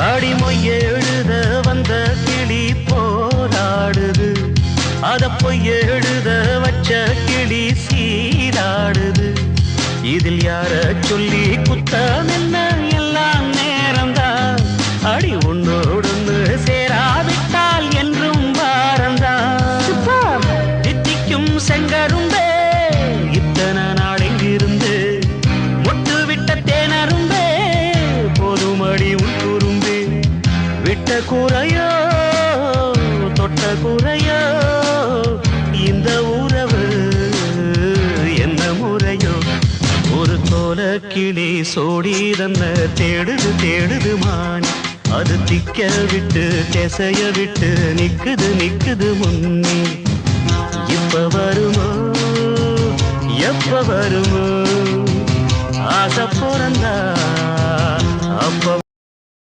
அடிமொய் எழுத வந்த கிளி போராடுது, அத பொய் எழுத வச்ச கிளி சீராடுது. இதில் யார சொல்லி குத்தம் என்ன, எல்லாம் நேரம்தான். அடி உன்னோடு சேராவிட்டால் என்றும் வாரந்தான். தித்திக்கும் செங்கரும்பே இத்தனை நாளெங்கிருந்து முட்டு விட்ட தேனரும்பே போதும் அடி உன் குறும்பே. விட்ட குறையோ தொட்ட குறையோ இந்த உறவு என்ன முறையோ. ஒரு தோல கிளி சோடி தன்ன தேடுது தேடுது மான், அது திக்க விட்டு திசைய விட்டு நிக்குது நிக்குது முன்னே. இப்ப வருமோ எப்ப வருமோ ஆசை பிறந்தா அப்ப